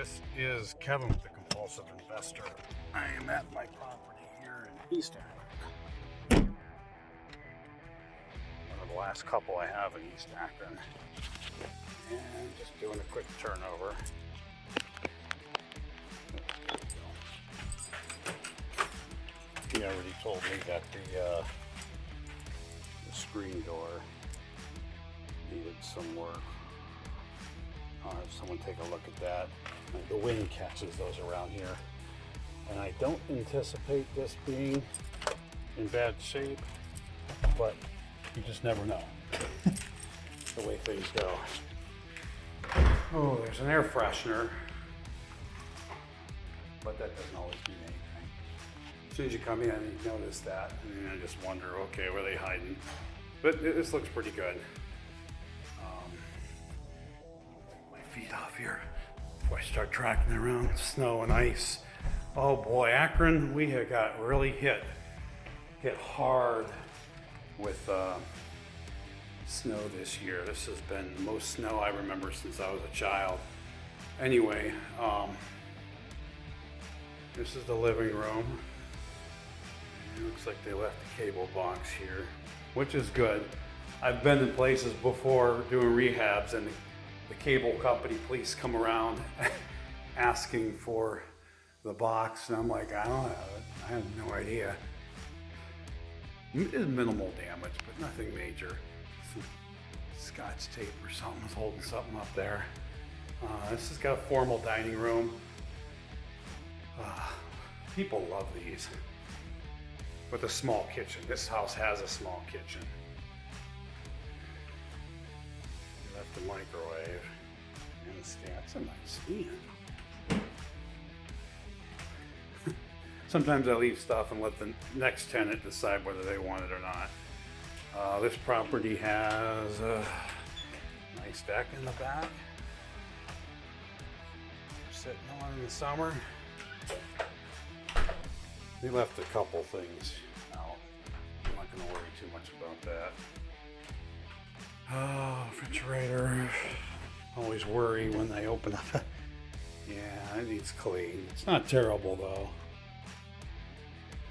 This is Kevin with the Compulsive Investor. I am at my property here in East Akron. One of the last couple I have in East Akron. And just doing a quick turnover. He already told me that the screen door needed some work. Someone take a look at that. The wind catches those around here. And I don't anticipate this being in bad shape, but you just never know the way things go. Oh, there's an air freshener, but that doesn't always mean anything. As soon as you come in, you notice that, and I just wonder, okay, where are they hiding? But this looks pretty good. Feet off here before I start tracking around snow and ice. Oh boy, Akron, we have got really hit hard with snow this year. This has been the most snow I remember since I was a child. Anyway, this is the living room. It looks like they left the cable box here, which is good. I've been in places before doing rehabs and the cable company police come around asking for the box, and I'm like, I don't have it. I have no idea. There's minimal damage, but nothing major. Some Scotch tape or something is holding something up there. This has got a formal dining room. People love these. With a small kitchen. This house has a small kitchen. The microwave and the stand. It's a nice stand. Sometimes I leave stuff and let the next tenant decide whether they want it or not. This property has a nice deck in the back. Sitting on in the summer. They left a couple things out. I'm not going to worry too much about that. Oh, refrigerator. Always worry when they open up. Yeah, it needs clean. It's not terrible though.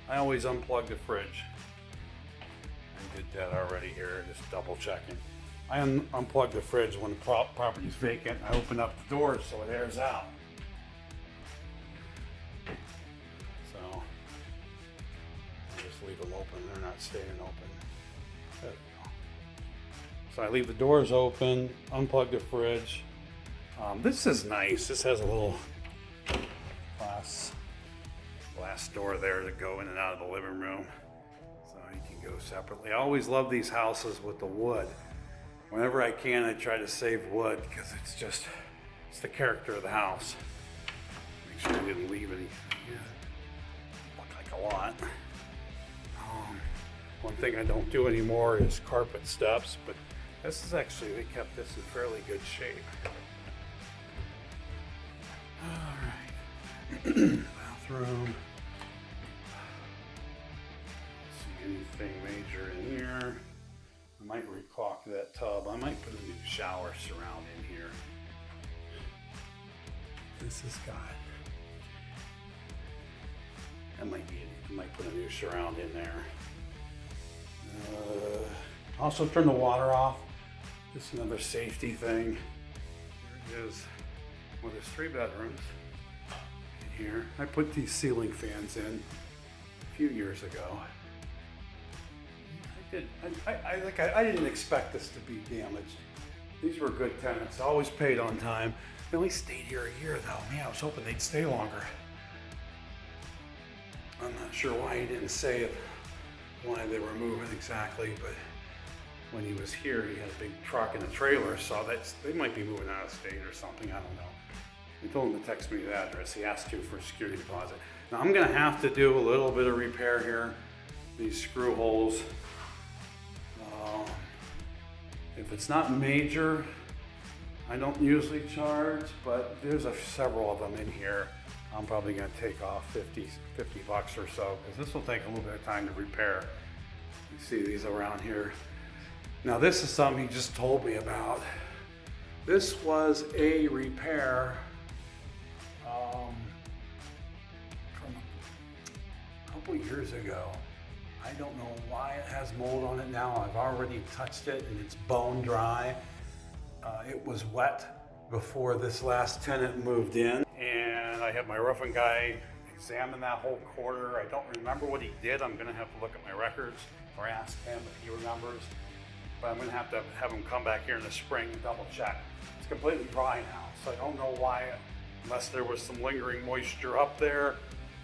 I always unplug the fridge. I did that already here, just double checking. I unplug the fridge when the property's vacant. I open up the doors so it airs out. So, I just leave them open. They're not staying open. There we go. So I leave the doors open, unplug the fridge. This is nice. This has a little glass door there to go in and out of the living room. So you can go separately. I always love these houses with the wood. Whenever I can, I try to save wood because it's the character of the house. Make sure I didn't leave anything. Look like a lot. One thing I don't do anymore is carpet steps, but this is actually, they kept this in fairly good shape. All right. Bathroom. See anything major in here? I might recaulk that tub. I might put a new shower surround in here. This has got, I might put a new surround in there. Also turn the water off. Just another safety thing. Here it is. Well, there's 3 bedrooms in here. I put these ceiling fans in a few years ago. I didn't expect this to be damaged. These were good tenants. Always paid on time. They only stayed here a year though. Man, I was hoping they'd stay longer. I'm not sure why he didn't say why they were moving exactly, but when he was here, he had a big truck and a trailer, so they might be moving out of state or something. I don't know. He told him to text me the address. He asked you for a security deposit. Now I'm gonna have to do a little bit of repair here. These screw holes. If it's not major, I don't usually charge, but there's several of them in here. I'm probably gonna take off 50 bucks or so, because this will take a little bit of time to repair. You see these around here. Now this is something he just told me about. This was a repair couple years ago. I don't know why it has mold on it now. I've already touched it and it's bone dry. It was wet before this last tenant moved in, and I had my roofing guy examine that whole quarter. I don't remember what he did. I'm gonna have to look at my records or ask him if he remembers. But I'm gonna have to have him come back here in the spring and double check. It's completely dry now, so I don't know why, unless there was some lingering moisture up there.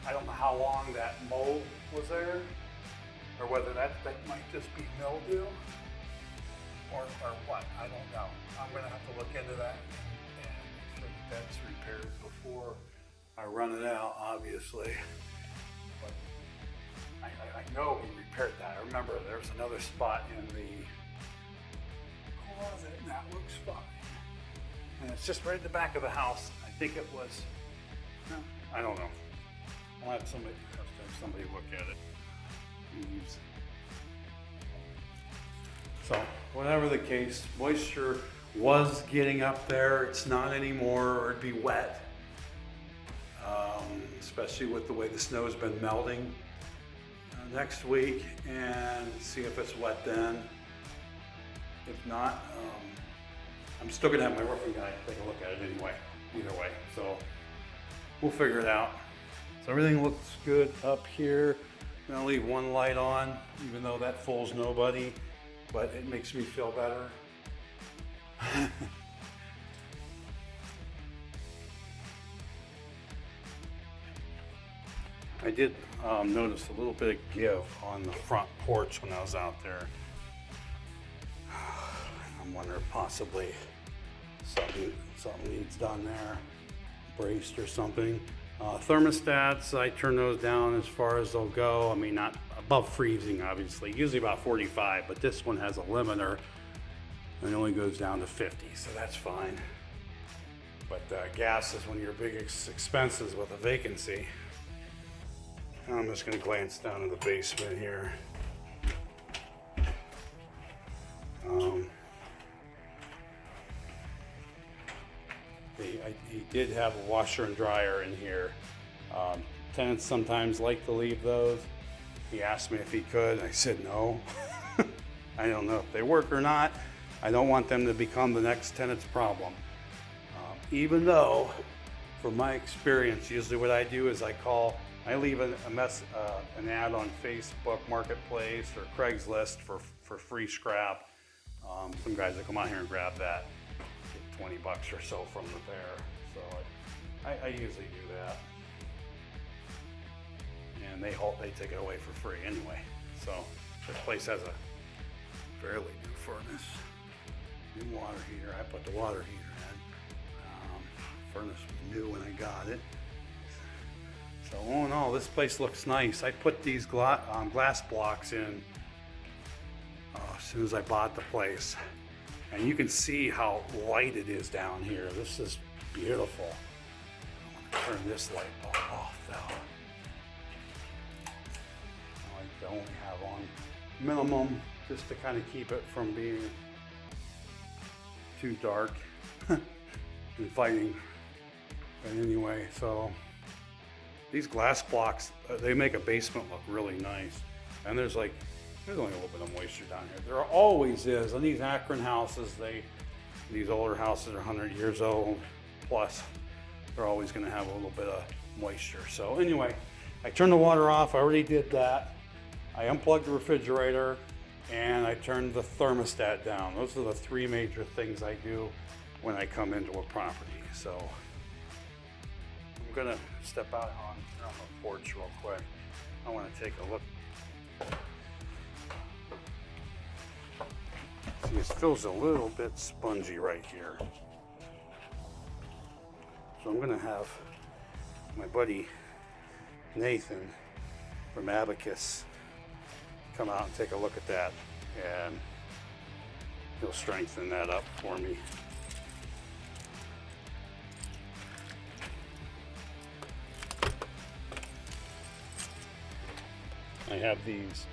I don't know how long that mold was there, or whether that might just be mildew, or what, I don't know. I'm gonna have to look into that and make sure that that's repaired before I run it out, obviously. But I know he repaired that. I remember there's another spot in the closet and that looks fine. And it's just right at the back of the house. I think it was, no, I don't know. I'll have somebody look at it. Leaves. So whatever the case, moisture was getting up there. It's not anymore, or it'd be wet. Especially with the way the snow's been melting. Next week, and see if it's wet then. If not, I'm still gonna have my roofing guy take a look at it anyway, either way. So we'll figure it out. So everything looks good up here. I'm gonna leave one light on, even though that fools nobody, but it makes me feel better. I did notice a little bit of give on the front porch when I was out there. I'm wondering possibly something needs done there, braced or something. Thermostats, I turn those down as far as they'll go. I mean, not above freezing, obviously. Usually about 45, but this one has a limiter and it only goes down to 50, so that's fine. But gas is one of your big expenses with a vacancy. I'm just going to glance down in the basement here. He did have a washer and dryer in here. Tenants sometimes like to leave those. He asked me if he could. I said no. I don't know if they work or not. I don't want them to become the next tenant's problem. Even though, from my experience, usually what I do is I leave an ad on Facebook Marketplace or Craigslist for free scrap. Some guys will come out here and grab that, get 20 bucks or so from the bear. So I usually do that. And they take it away for free anyway. So this place has a fairly new furnace, new water heater. I put the water heater in. Furnace was new when I got it. So all in all, this place looks nice. I put these glass blocks in as soon as I bought the place. And you can see how light it is down here. This is beautiful. I want to turn this light bulb off though. I like to only have on minimum just to kind of keep it from being too dark and fighting. But anyway, so these glass blocks, they make a basement look really nice. And there's only a little bit of moisture down here. There always is. And these Akron houses, these older houses are 100 years old plus. They're always gonna have a little bit of moisture. So anyway, I turned the water off. I already did that. I unplugged the refrigerator and I turned the thermostat down. Those are the three major things I do when I come into a property. So I'm gonna step out on the porch real quick. I want to take a look. See, it feels a little bit spongy right here. So I'm gonna have my buddy Nathan from Abacus come out and take a look at that, and he'll strengthen that up for me. I have these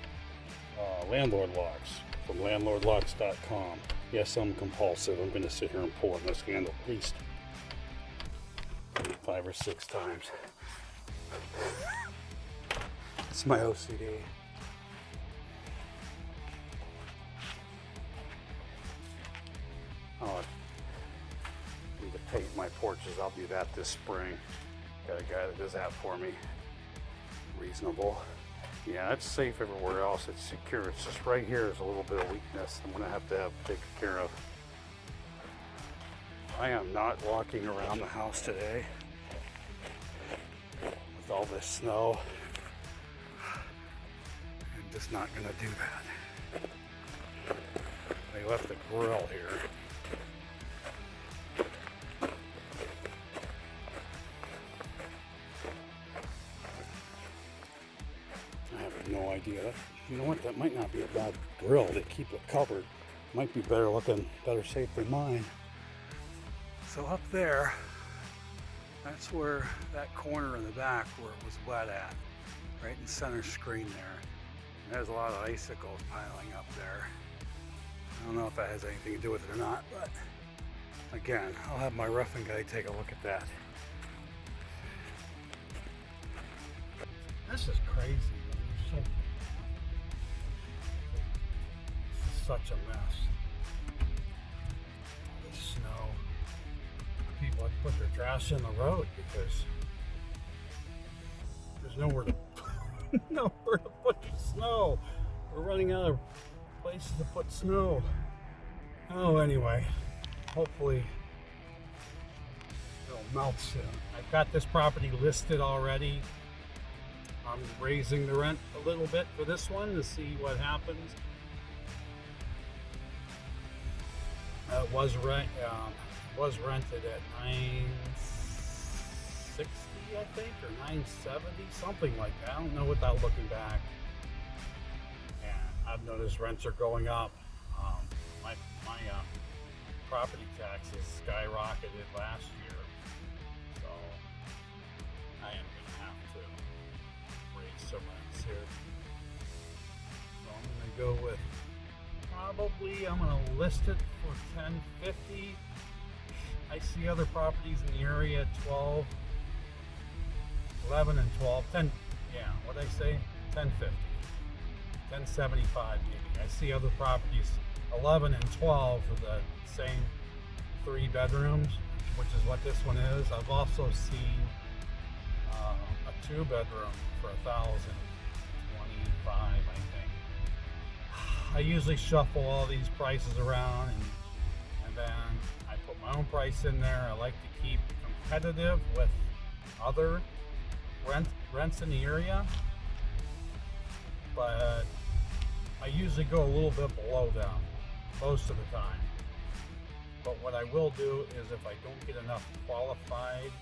landlord locks from landlordlocks.com. Yes, I'm compulsive. I'm going to sit here and pull on this handle at least 5 or 6 times. It's my OCD. Oh, I need to paint my porches. I'll do that this spring. Got a guy that does that for me. Reasonable. Yeah, it's safe everywhere else. It's secure. It's just right here is a little bit of weakness I'm gonna have taken care of. I am not walking around the house today with all this snow. I'm just not gonna do that. They left the grill here. I have no idea. You know what? That might not be a bad grill. They keep it covered. Might be better looking, better safe than mine. So up there, that's where that corner in the back where it was wet at, right in center screen there. And there's a lot of icicles piling up there. I don't know if that has anything to do with it or not, but again, I'll have my roofing guy take a look at that. This is crazy. This is such a mess. The snow. People have put their trash in the road because there's nowhere to put the snow. We're running out of places to put snow. Oh, anyway, hopefully it'll melt soon. I've got this property listed already. I'm raising the rent a little bit for this one to see what happens. It was rented at $960, I think, or $970, something like that. I don't know without looking back. And I've noticed rents are going up. My property taxes skyrocketed last year, so I am going to have to raise some rents here. So I'm going to go with I'm going to list it for $10.50. I see other properties in the area at 12, 11 and 12, 10, yeah, what'd I say? $10.50, $10.75 maybe. I see other properties 11 and 12 for the same 3 bedrooms, which is what this one is. I've also seen a 2-bedroom for $1,025, I think. I usually shuffle all these prices around and then I put my own price in there. I like to keep competitive with other rents in the area, but I usually go a little bit below them most of the time. But what I will do is if I don't get enough qualified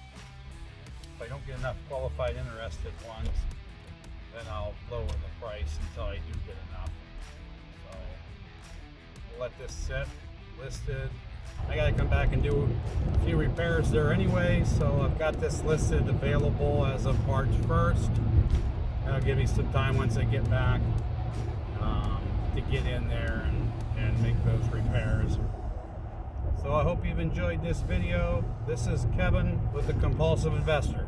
interested ones, then I'll lower the price until I do get enough. So we'll let this sit listed. I gotta come back and do a few repairs there anyway, so I've got this listed available as of March 1st. That'll give me some time once I get back to get in there and make those repairs. So I hope you've enjoyed this video. This is Kevin with The Compulsive Investor.